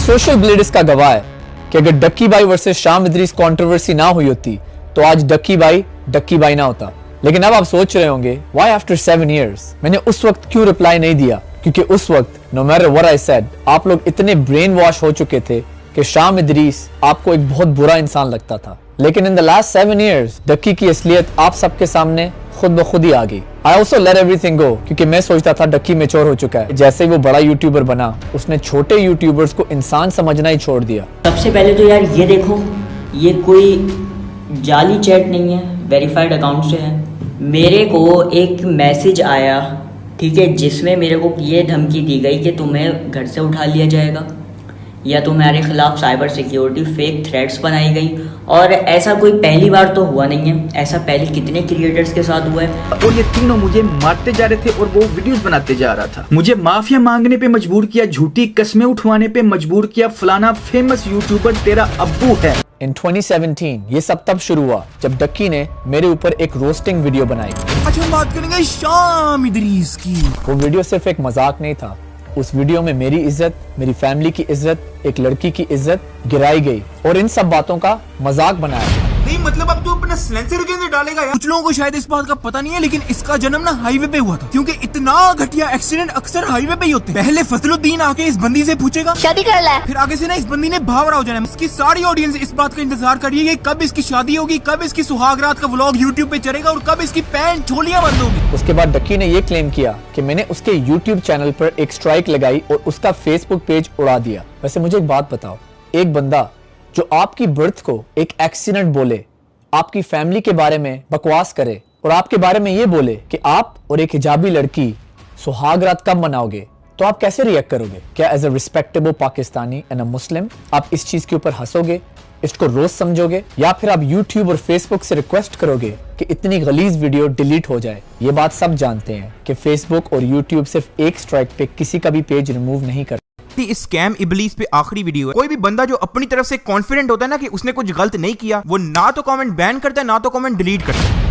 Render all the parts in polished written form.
Social blade इसका गवाह है कि अगर डक्की भाई वर्सेस शाम इदरीस कंट्रोवर्सी ना हुई होती तो आज डक्की भाई ना होता। लेकिन अब आप सोच रहे होंगे व्हाई आफ्टर 7 years मैंने उस वक्त क्यों रिप्लाई नहीं दिया, क्योंकि उस वक्त no matter what I said आप लोग इतने ब्रेन वॉश हो चुके थे कि शाम इदरीस आपको एक बहुत बुरा इंसान लगता था। लेकिन इन द लास्ट 7 years डक्की की असलियत आप सबके सामने खुद ब खुद ही आ गई। आई ऑल्सो लेट एवरीथिंग गो, क्योंकि मैं सोचता था डक्की मैच्योर हो चुका है। जैसे ही वो बड़ा यूट्यूबर बना उसने छोटे यूट्यूबर्स को इंसान समझना ही छोड़ दिया। सबसे पहले तो यार ये देखो, ये कोई जाली चैट नहीं है, वेरीफाइड अकाउंट से है। मेरे को एक मैसेज आया, ठीक है, जिसमें मेरे को ये धमकी दी गई कि तुम्हें घर से उठा लिया जाएगा या तुम्हारे खिलाफ साइबर सिक्योरिटी फेक थ्रेट्स बनाई गई। और ऐसा कोई पहली बार तो हुआ नहीं है, ऐसा पहले कितने क्रिएटर्स के साथ हुआ है। और ये तीनों मुझे मारते जा रहे थे और वो वीडियोस बनाते जा रहा था। मुझे माफिया मांगने पे मजबूर किया, झूठी कस्में उठवाने पे मजबूर किया, फलाना फेमस यूट्यूबर तेरा अब्बू है। इन 2017 ये सब तब शुरू हुआ जब डक्की ने मेरे ऊपर एक रोस्टिंग वीडियो बनाई। आज हम बात करेंगे शाम इदरीस की। वो वीडियो सिर्फ एक मजाक नहीं था, उस वीडियो में मेरी इज्जत, मेरी फैमिली की इज्जत, एक लड़की की इज्जत गिराई गई और इन सब बातों का मजाक बनाया गया। नहीं मतलब अब तू अपना सिलेंसर के अंदर डालेगा यार। कुछ लोगों को शायद इस बात का पता नहीं है, लेकिन इसका जन्म ना हाईवे पे हुआ था, क्योंकि इतना घटिया एक्सीडेंट अक्सर हाईवे पे ही होते हैं। पहले फजलुद्दीन आके इस बंदी से पूछेगा शादी कर ले, फिर आगे से ना इस बंदी ने भावरा हो जाना। इसकी सारी ऑडियंस इस बात का इंतजार कर रही है कि कब इसकी शादी होगी, कब इसकी सुहागरात का व्लॉग यूट्यूब पे चलेगा और कब इसकी पैंट छोलियां बंद होगी। उसके बाद डक्की ने ये क्लेम किया कि मैंने उसके यूट्यूब चैनल पर एक स्ट्राइक लगाई और उसका फेसबुक पेज उड़ा दिया। वैसे मुझे एक बात बताओ, एक बंदा जो आपकी बर्थ को एक एक्सीडेंट बोले, आपकी फैमिली के बारे में बकवास करे और आपके बारे में ये बोले कि आप और एक हिजाबी लड़की सुहागरात कब मनाओगे, तो आप कैसे रिएक्ट करोगे? क्या as a respectable Pakistani and a Muslim आप इस चीज के ऊपर हंसोगे, इसको रोज समझोगे, या फिर आप यूट्यूब और फेसबुक से रिक्वेस्ट करोगे कि इतनी गलीज वीडियो डिलीट हो जाए? ये बात सब जानते हैं कि फेसबुक और यूट्यूब सिर्फ एक स्ट्राइक पे किसी का भी पेज रिमूव नहीं करते। इस स्कैम इबलीस पे आखिरी वीडियो है। कोई भी बंदा जो अपनी तरफ से कॉन्फिडेंट होता है ना कि उसने कुछ गलत नहीं किया, वो ना तो कमेंट बैन करता है ना तो कमेंट डिलीट करता है।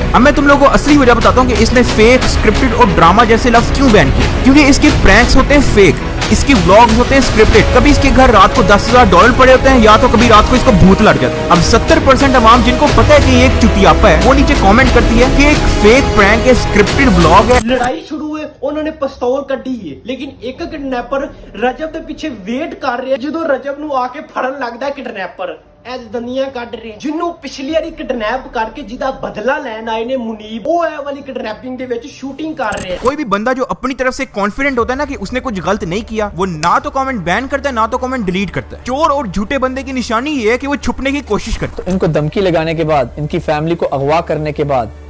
अब मैं तुम लोगों को असली वजह बताता हूँ कि इसने फेक, स्क्रिप्टेड और ड्रामा जैसे लफ्ज क्यों बैन किए। क्योंकि इसके प्रैंक्स होते हैं फेक, इसके व्लॉग्स होते हैं स्क्रिप्टेड। कभी इसके घर रात को $10,000 पड़े होते हैं या तो कभी रात को इसको भूत लग जाता है। अब 70% अवाम जिनको पता है कि ये एक चुतियापा है, वो नीचे कमेंट करती है कि एक फेक प्रैंक है, स्क्रिप्टेड व्लॉग है। लड़ाई शुरू हुए उन्होंने पिस्तौल कड्ढी है, लेकिन एक किडनैपर रजब के पीछे वेट कर रहे जो रजब नू आके फड़न लगता किडनैपर ਐ ਦੁਨੀਆ ਕੱਢ ਰਹੇ ਜਿਹਨੂੰ ਪਿਛਲੀ ਵਾਰੀ ਕਿਡਨੈਪ ਕਰਕੇ ਜਿਹਦਾ ਬਦਲਾ ਲੈਣ ਆਏ ਨੇ ਮੁਨੀਬ, ਉਹ ਇਹ ਵਾਲੀ ਕਿਡਨੈपिंग ਦੇ ਵਿੱਚ ਸ਼ੂटिंग कर रहे हैं। कोई भी बंदा जो अपनी तरफ से कॉन्फिडेंट होता है ना कि उसने कुछ गलत नहीं किया, वो ना तो कमेंट बैन करता है ना तो कमेंट डिलीट करता है। चोर और झूठे बंदे की निशानी ये है कि वो छुपने की कोशिश करता है। तो इनको धमकी लगाने के बाद, इनकी फैमिली को अगवा करने के बाद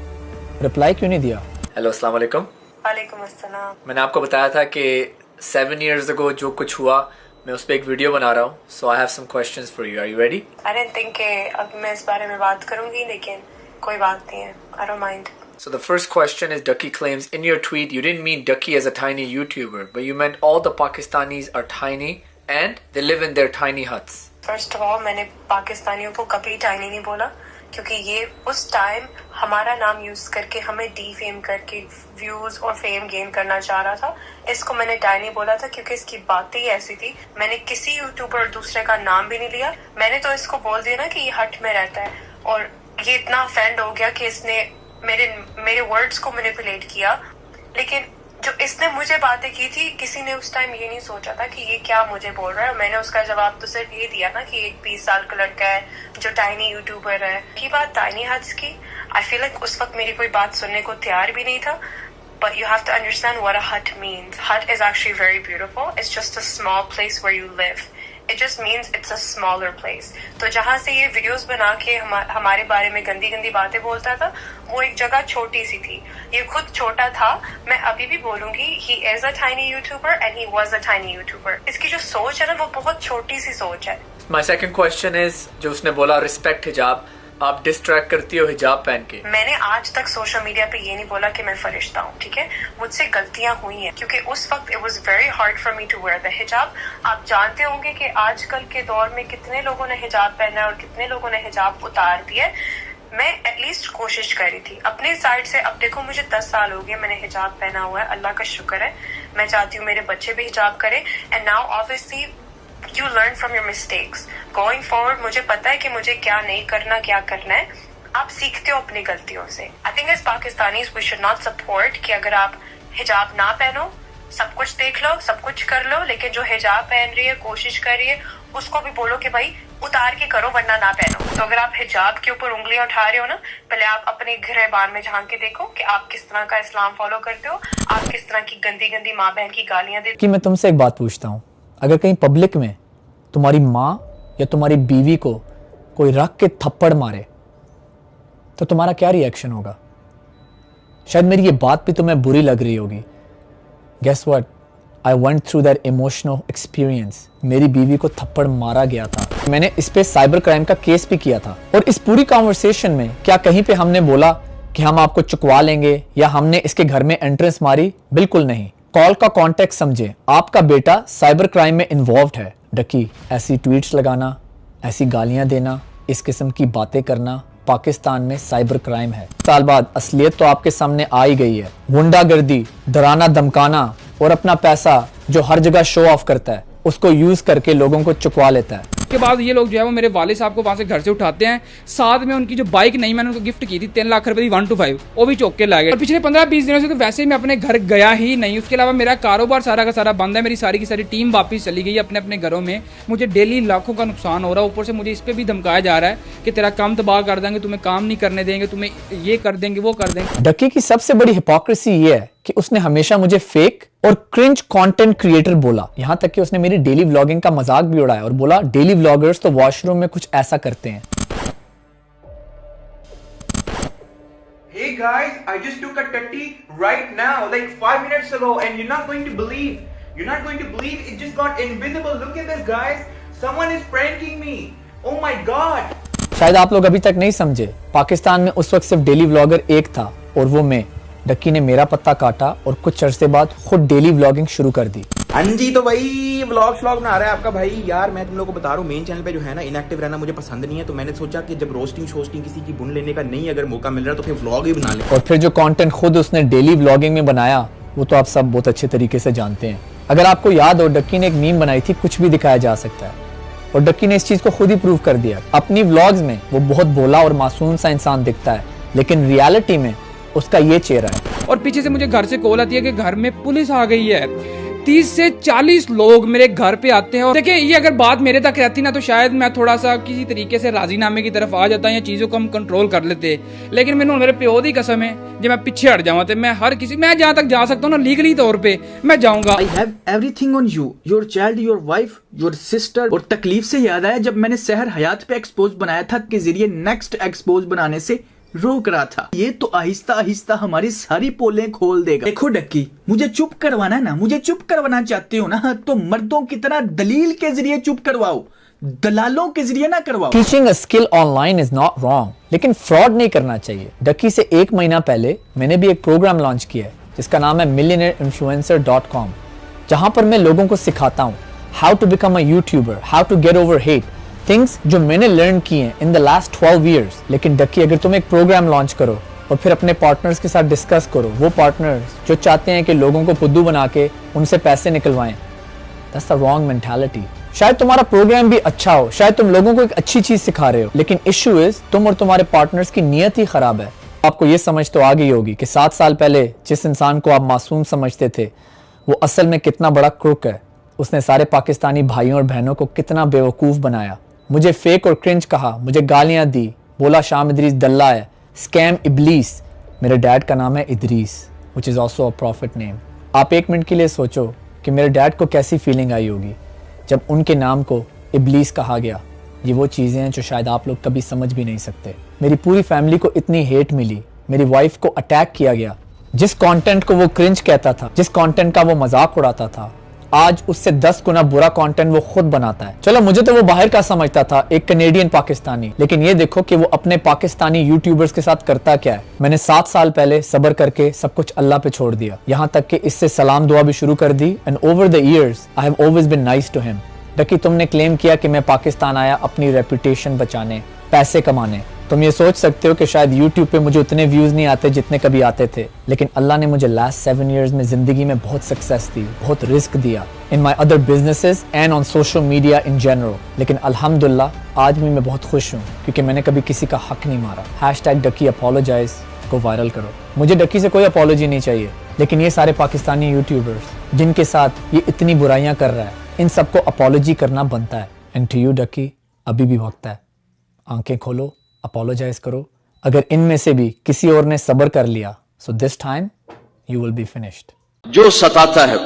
रिप्लाई क्यों नहीं दिया? हेलो अस्सलाम वालेकुम। वालेकुम अस्सलाम। मैंने आपको बताया था कि 7 years ago जो कुछ हुआ मैं उस पर एक वीडियो बना रहा हूँ, so I have some questions for you. Are you ready? I didn't think कि अब मैं इस बारे में बात करूंगी, लेकिन कोई बात नहीं है, I don't mind. So the first question is, Ducky claims in your tweet you didn't mean Ducky as a tiny YouTuber, but you meant all the Pakistanis are tiny and they live in their tiny huts. First of all, मैंने पाकिस्तानियों को कभी tiny नहीं बोला, क्योंकि ये उस time हमारा नाम यूज करके हमें डीफेम करके व्यूज और फेम गेन करना चाह रहा था। इसको मैंने टाइनी बोला था क्योंकि इसकी बातें ही ऐसी थी। मैंने किसी यूट्यूबर दूसरे का नाम भी नहीं लिया, मैंने तो इसको बोल दिया ना कि ये हट में रहता है, और ये इतना ऑफेंड हो गया कि इसने मेरे वर्ड्स को मैनिपुलेट किया। लेकिन जो इसने मुझे बातें की थी, किसी ने उस टाइम ये नहीं सोचा था कि ये क्या मुझे बोल रहा है। और मैंने उसका जवाब तो सिर्फ ये दिया ना कि एक 20 साल का लड़का है जो टाइनी यूट्यूबर है। की बात टाइनी हट्स की, आई फील लाइक उस वक्त मेरी कोई बात सुनने को तैयार भी नहीं था। But you have to understand what a hut means. Hut is actually very beautiful. It's just a small place where you live. It just means it's a smaller place. तो जहाँ से ये वीडियोस बना के हमारे बारे में गंदी गंदी बातें बोलता था, वो एक जगह छोटी सी थी। ये खुद छोटा था। मैं अभी भी बोलूंगी he is a tiny YouTuber and he was a tiny YouTuber. इसकी जो सोच है ना, वो बहुत छोटी सी सोच है। My second question is, जो उसने बोला respect hijab, आप डिस्ट्रैक्ट करती हो हिजाब पहन के। मैंने आज तक सोशल मीडिया पे ये नहीं बोला कि मैं फरिश्ता हूँ, ठीक है। मुझसे गलतियां हुई हैं क्योंकि उस वक्त it was very hard for me to wear the hijab. आप जानते होंगे कि आजकल के दौर में कितने लोगों ने हिजाब पहना है और कितने लोगों ने हिजाब उतार दिया। मैं एटलीस्ट कोशिश करी थी अपनी साइड से। अब देखो मुझे 10 साल हो गए मैंने हिजाब पहना हुआ है, अल्लाह का शुक्र है। मैं चाहती हूँ मेरे बच्चे भी हिजाब करें। And now obviously you learn from your mistakes going forward. मुझे पता है कि मुझे क्या नहीं करना, क्या करना है। आप सीखते हो अपनी गलतियों से। I think as Pakistanis we should not support कि अगर आप हिजाब ना पहनो, सब कुछ देख लो, सब कुछ कर लो, लेकिन जो हिजाब पहन रही है, कोशिश कर रही है, उसको भी बोलो कि भाई उतार के करो वरना ना पहनो। तो अगर आप हिजाब के ऊपर उंगलियां उठा रहे हो ना, पहले आप अपने गिरबान में झांक के देखो कि आप किस तरह का इस्लाम फॉलो करते हो, आप किस तरह की गंदी गंदी माँ बहन की गालियां देते हो। कि मैं तुमसे एक बात पूछता हूँ, अगर कहीं पब्लिक में तुम्हारी माँ या तुम्हारी बीवी को कोई रख के थप्पड़ मारे तो तुम्हारा क्या रिएक्शन होगा? शायद मेरी ये बात भी तुम्हें बुरी लग रही होगी। Guess what? I went through that emotional experience. मेरी बीवी को थप्पड़ मारा गया था। मैंने इस पे साइबर क्राइम का केस भी किया था। और इस पूरी कॉन्वर्सेशन में क्या कहीं पे हमने बोला कि हम आपको चुकवा लेंगे या हमने इसके घर में एंट्रेंस मारी? बिल्कुल नहीं। कॉल का कॉन्टेक्स्ट समझे, आपका बेटा साइबर क्राइम में इन्वॉल्व्ड है। डकी, ऐसी ट्वीट्स लगाना, ऐसी गालियां देना, इस किस्म की बातें करना पाकिस्तान में साइबर क्राइम है। साल बाद असलियत तो आपके सामने आ ही गई है। गुंडागर्दी, डराना धमकाना और अपना पैसा जो हर जगह शो ऑफ करता है उसको यूज करके लोगों को चुकवा लेता है। उसके बाद ये लोग जो है वो मेरे वालिद साहब को वहाँ से घर से उठाते हैं। साथ में उनकी जो बाइक नहीं मैंने उनको गिफ्ट की थी 3 लाख रुपए की 1 to 5, वो भी चौक के ला गए। और पिछले 15-20 दिनों से तो वैसे ही मैं अपने घर गया ही नहीं। उसके अलावा मेरा कारोबार सारा का सारा बंद है। मेरी सारी की सारी टीम वापस चली गई अपने अपने घरों में। मुझे डेली लाखों का नुकसान हो रहा है। ऊपर से मुझे इस पर भी धमकाया जा रहा है कि तेरा काम तबाह कर देंगे, तुम्हें काम नहीं करने देंगे, तुम्हें ये कर देंगे, वो कर देंगे। डकी की सबसे बड़ी हिपोक्रेसी ये है कि उसने हमेशा मुझे फेक और क्रिंज कंटेंट क्रिएटर बोला। यहां तक कि उसने मेरी डेली व्लॉगिंग का मजाक भी उड़ाया और बोला डेली व्लॉगर्स तो वॉशरूम में कुछ ऐसा करते हैं। Hey guys, I just took a tutty right now, like 5 minutes ago, and you're not going to believe. You're not going to believe it just got invisible. Look at this, guys. Someone is pranking me. Oh my god. शायद आप लोग अभी तक नहीं समझे, पाकिस्तान में उस वक्त सिर्फ डेली व्लॉगर एक था और वो मैं। डक्की ने मेरा पत्ता काटा और कुछ अरसे बाद खुद डेली व्लॉगिंग शुरू कर दी। हाँ जी, तो भाई व्लॉग बना रहा है आपका भाई। यार मैं तुम लोगों को बता रहा हूँ, मेन चैनल पे जो है ना इनएक्टिव रहना मुझे पसंद नहीं है। तो मैंने सोचा कि जब रोस्टिंग किसी की बुन लेने का नहीं अगर मौका मिल रहा तो फिर व्लॉग ही बना ले। और फिर जो कंटेंट खुद उसने डेली व्लॉगिंग में बनाया वो तो आप सब बहुत अच्छे तरीके से जानते हैं। अगर आपको याद हो, डक्की ने एक मीम बनाई थी, कुछ भी दिखाया जा सकता है, और डक्की ने इस चीज को खुद ही प्रूव कर दिया। अपनी व्लॉग्स में वो बहुत भोला और मासूम सा इंसान दिखता है, लेकिन रियलिटी में उसका ये चेहरा है। और पीछे से मुझे घर से कॉल आती है कि घर में पुलिस आ गई है। 30 से 40 लोग मेरे घर पे आते हैं। और देखिए, ये अगर बात मेरे तक रहती ना तो शायद मैं थोड़ा सा किसी तरीके से राजीनामे की तरफ आ जाता या चीज़ों को हम कंट्रोल कर लेते। लेकिन मैंने मेरे प्यो दी कसम है, जब मैं पीछे हट जाऊँ तो मैं जहाँ तक जा सकता हूँ ना लीगली तौर पे मैं जाऊँगा। I have everything on you, your child, your wife, your sister। और तकलीफ से याद आया जब मैंने सहर हयात पे एक्सपोज बनाया था के जरिए नेक्स्ट एक्सपोज बनाने से रोक रहा था। ये तो आहिस्ता आहिस्ता हमारी सारी पोलें खोल देगा। देखो डक्की, मुझे चुप करवाना है ना, मुझे चुप करवाना चाहते हो ना, तो मर्दों की तरह दलील के जरिए चुप करवाओ, दलालों के जरिए ना करवाओ। Teaching a skill online is not wrong, लेकिन फ्रॉड नहीं करना चाहिए। डक्की से 1 महीना पहले मैंने भी एक प्रोग्राम लॉन्च किया है जिसका नाम है millionairinfluencer.com, जहां पर मैं लोगों को सिखाता हूं how to become a YouTuber, how to get over hate, things जो मैंने लर्न किए हैं इन द लास्ट 12 years। लेकिन डक्की, अगर तुम एक प्रोग्राम लॉन्च करो और फिर अपने पार्टनर्स के साथ डिस्कस करो, वो पार्टनर्स जो चाहते हैं कि लोगों को फुद्दू बना के उनसे पैसे निकलवाएं, दैट्स द रॉन्ग मेंटालिटी। शायद तुम्हारा प्रोग्राम भी अच्छा हो, शायद तुम लोगों को एक अच्छी चीज सिखा रहे हो, लेकिन इश्यू इज तुम और तुम्हारे पार्टनर्स की नीयत ही खराब है। आपको ये समझ तो आ गई होगी कि 7 साल पहले जिस इंसान को आप मासूम समझते थे वो असल में कितना बड़ा क्रूक है। उसने सारे पाकिस्तानी भाइयों और बहनों को कितना बेवकूफ बनाया। मुझे फेक और क्रिंज कहा, मुझे गालियां दी, बोला शाम इदरीस दल्ला है, स्कैम इबलीस। मेरे डैड का नाम है Idris, which is also a profit name. आप 1 मिनट के लिए सोचो कि मेरे डैड को कैसी फीलिंग आई होगी जब उनके नाम को इबलीस कहा गया। ये वो चीज़ें हैं जो शायद आप लोग कभी समझ भी नहीं सकते। मेरी पूरी फैमिली को इतनी हेट मिली, मेरी वाइफ को अटैक किया गया। जिस कंटेंट को वो क्रिंज कहता था, जिस कंटेंट का वो मजाक उड़ाता था, आज उससे 10 गुना बुरा कंटेंट वो खुद बनाता है। चलो मुझे तो वो बाहर का समझता था, एक कनेडियन पाकिस्तानी, लेकिन ये देखो कि वो अपने पाकिस्तानी यूट्यूबर्स के साथ करता क्या है। मैंने 7 साल पहले सब्र करके सब कुछ अल्लाह पे छोड़ दिया, यहाँ तक कि इससे सलाम दुआ भी शुरू कर दी। And over the years I have always been nice to him. Ducky, तुमने क्लेम किया कि मैं पाकिस्तान आया अपनी रेपुटेशन बचाने, पैसे कमाने। तुम ये सोच सकते हो कि शायद YouTube पे मुझे उतने व्यूज नहीं आते जितने कभी आते थे, लेकिन अल्लाह ने मुझे लास्ट 7 इयर्स में जिंदगी में बहुत सक्सेस दी, बहुत रिस्क दिया in my other businesses and on social media in general. लेकिन अल्हम्दुलिल्लाह आज भी मैं बहुत खुश हूँ क्योंकि मैंने कभी किसी का हक नहीं मारा। #डकी अपोलोजाइज को वायरल करो। मुझे डकी से कोई अपोलॉजी नहीं चाहिए, लेकिन ये सारे पाकिस्तानी यूट्यूबर्स जिनके साथ ये इतनी बुराइयां कर रहा है, इन सबको अपोलॉजी करना बनता है। एंड टू यू डकी, अभी भी वक्त है, आंखें खोलो, अपोलोजाइज करो। अगर इनमें से भी किसी और ने सब्र कर लिया, so this time you will be finished. जो सताता है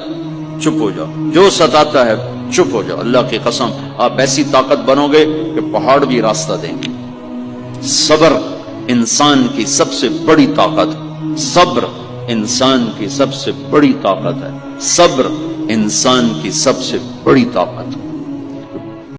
चुप हो जाओ, जो सताता है चुप हो जाओ। अल्लाह की कसम, आप ऐसी ताकत बनोगे कि पहाड़ भी रास्ता देंगे। सब्र इंसान की सबसे बड़ी ताकत, सब्र इंसान की सबसे बड़ी ताकत है, सब्र इंसान की सबसे बड़ी ताकत।